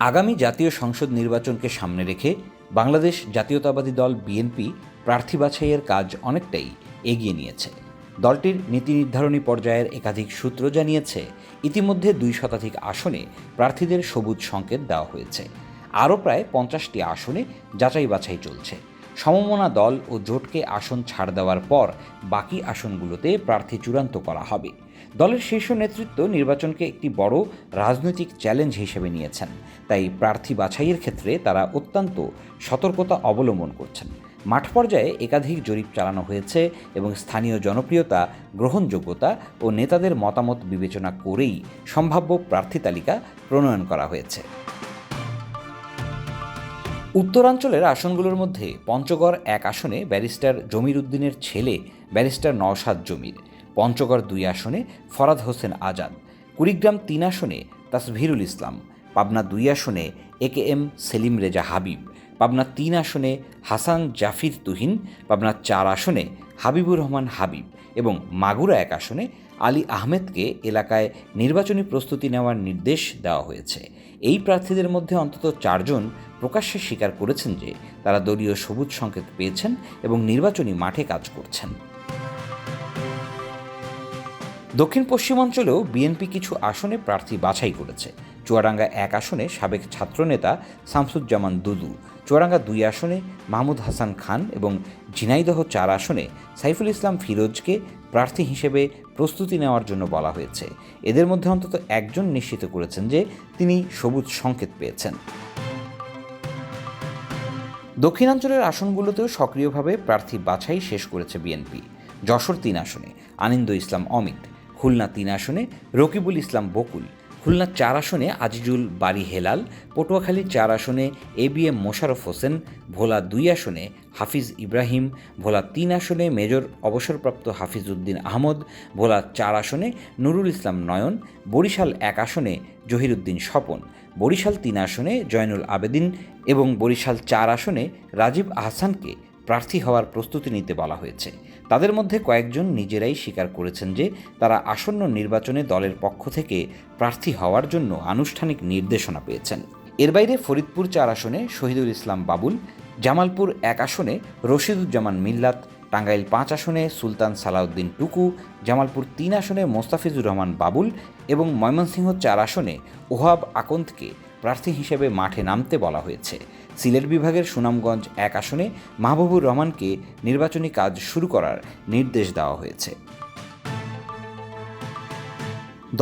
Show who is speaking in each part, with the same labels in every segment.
Speaker 1: আগামী জাতীয় সংসদ নির্বাচনকে সামনে রেখে বাংলাদেশ জাতীয়তাবাদী দল বিএনপি প্রার্থী বাছাইয়ের কাজ অনেকটাই এগিয়ে নিয়েছে। দলটির নীতি নির্ধারণী পর্যায়ের একাধিক সূত্র জানিয়েছে, ইতিমধ্যে 2 শতাধিক আসনে প্রার্থীদের সবুজ সংকেত দেওয়া হয়েছে। আরও প্রায় 50টি আসনে যাচাই বাছাই চলছে। সমমনা দল ও জোটকে আসন ছাড় দেওয়ার পর বাকি আসনগুলোতে প্রার্থী চূড়ান্ত করা হবে। দলের শীর্ষ নেতৃত্ব নির্বাচনকে একটি বড় রাজনৈতিক চ্যালেঞ্জ হিসেবে নিয়েছেন, তাই প্রার্থী বাছাইয়ের ক্ষেত্রে তারা অত্যন্ত সতর্কতা অবলম্বন করছেন। মাঠ পর্যায়ে একাধিক জরিপ চালানো হয়েছে এবং স্থানীয় জনপ্রিয়তা, গ্রহণযোগ্যতা ও নেতাদের মতামত বিবেচনা করেই সম্ভাব্য প্রার্থী তালিকা প্রণয়ন করা হয়েছে। উত্তরাঞ্চলের আসনগুলোর মধ্যে পঞ্চগড় 1 আসনে ব্যারিস্টার জমির উদ্দিনের ছেলে ব্যারিস্টার নওশাদ জমির, পঞ্চগড় 2 আসনে ফরাদ হোসেন আজাদ, কুড়িগ্রাম 3 আসনে তাসভিরুল ইসলাম, পাবনা 2 আসনে AKM সেলিম রেজা হাবিব, পাবনা 3 আসনে হাসান জাফির তুহিন, পাবনা 4 আসনে হাবিবুর রহমান হাবিব এবং মাগুরা 1 আসনে আলী আহমেদকে এলাকায় নির্বাচনী প্রস্তুতি নেওয়ার নির্দেশ দেওয়া হয়েছে। এই প্রার্থীদের মধ্যে অন্তত 4 জন প্রকাশ্যে স্বীকার করেছেন যে তারা দলীয় সবুজ সংকেত পেয়েছেন এবং নির্বাচনী মাঠে কাজ করছেন। দক্ষিণ পশ্চিমাঞ্চলেও বিএনপি কিছু আসনে প্রার্থী বাছাই করেছে। চুয়াডাঙ্গা 1 আসনে সাবেক ছাত্রনেতা শামসুজ্জামান দুদু, চুয়াডাঙ্গা 2 আসনে মাহমুদ হাসান খান এবং ঝিনাইদহ 4 আসনে সাইফুল ইসলাম ফিরোজকে প্রার্থী হিসেবে প্রস্তুতি নেওয়ার জন্য বলা হয়েছে। এদের মধ্যে অন্তত 1 জন নিশ্চিত করেছেন যে তিনি সবুজ সংকেত পেয়েছেন। দক্ষিণাঞ্চলের আসনগুলোতেও সক্রিয়ভাবে প্রার্থী বাছাই শেষ করেছে বিএনপি। যশোর 3 আসনে আনিন্দ ইসলাম অমিত, খুলনা 3 আসনে রকিবুল ইসলাম বকুল, খুলনা 4 আসনে আজিজুল বারী হেলাল, পটুয়াখালী 4 আসনে ABM মোশাররফ হোসেন, ভোলা 2 আসনে হাফিজ ইব্রাহিম, ভোলা 3 আসনে মেজর অবসরপ্রাপ্ত হাফিজ উদ্দিন আহমদ, ভোলা 4 আসনে নুরুল ইসলাম নয়ন, বরিশাল 1 আসনে জহিরুদ্দিন স্বপন, বরিশাল 3 আসনে জয়নুল আবেদিন এবং বরিশাল 4 আসনে রাজীব আহসানকে প্রার্থী হওয়ার প্রস্তুতি নিতে বলা হয়েছে। তাদের মধ্যে কয়েকজন নিজেরাই স্বীকার করেছেন যে তারা আসন্ন নির্বাচনে দলের পক্ষ থেকে প্রার্থী হওয়ার জন্য আনুষ্ঠানিক নির্দেশনা পেয়েছেন। এর বাইরে ফরিদপুর 4 আসনে শহীদুল ইসলাম বাবুল, জামালপুর 1 আসনে রশিদুজ্জামান মিল্লাত, টাঙ্গাইল 5 আসনে সুলতান সালাউদ্দিন টুকু, জামালপুর 3 আসনে মোস্তাফিজুর রহমান বাবুল এবং ময়মনসিংহ 4 আসনে ওহাব আকন্দকে প্রার্থী হিসেবে মাঠে নামতে বলা হয়েছে। সিলেট বিভাগের সুনামগঞ্জ 1 আসনে মাহবুবুর রহমানকে নির্বাচনী কাজ শুরু করার নির্দেশ দেওয়া হয়েছে।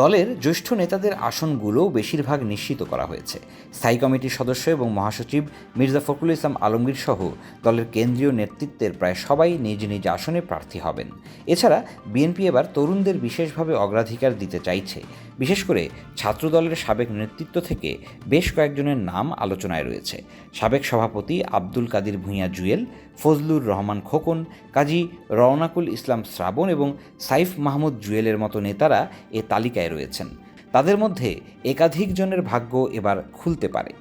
Speaker 1: দলের জ্যেষ্ঠ নেতাদের আসনগুলোও বেশিরভাগ নিশ্চিত করা হয়েছে। স্থায়ী কমিটির সদস্য এবং মহাসচিব মির্জা ফখরুল ইসলাম আলমগীর সহ দলের কেন্দ্রীয় নেতৃত্বের প্রায় সবাই নিজ নিজ আসনে প্রার্থী হবেন। এছাড়া বিএনপি এবার তরুণদের বিশেষভাবে অগ্রাধিকার দিতে চাইছে। বিশেষ করে ছাত্রদলের সাবেক নেতৃত্ব থেকে বেশ কয়েকজনের নাম আলোচনায় রয়েছে। সাবেক সভাপতি আব্দুল কাদির ভূঁইয়া জুয়েল, ফজলুর রহমান খোকন, কাজী রওনাকুল ইসলাম শ্রাবণ এবং সাইফ মাহমুদ জুয়েলের মতো নেতারা এ তালিকায় রয়েছেন। তাদের মধ্যে একাধিক জনের ভাগ্য এবার খুলতে পারে।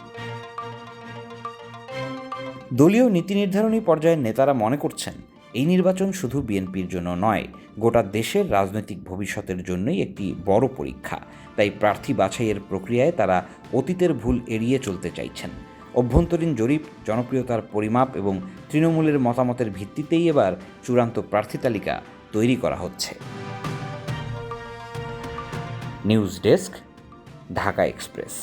Speaker 1: দলীয় নীতি নির্ধারণী পর্যায়ের নেতারা মনে করছেন, এই নির্বাচন শুধু বিএনপির জন্য নয়, গোটা দেশের রাজনৈতিক ভবিষ্যতের জন্যই একটি বড় পরীক্ষা। তাই প্রার্থী বাছাইয়ের প্রক্রিয়ায় তারা অতীতের ভুল এড়িয়ে চলতে চাইছেন। অভ্যন্তরীণ জরিপ, জনপ্রিয়তার পরিমাপ এবং তৃণমূলের মতামতের ভিত্তিতেই এবার চূড়ান্ত প্রার্থী তালিকা তৈরি করা হচ্ছে। News desk, Dhaka express.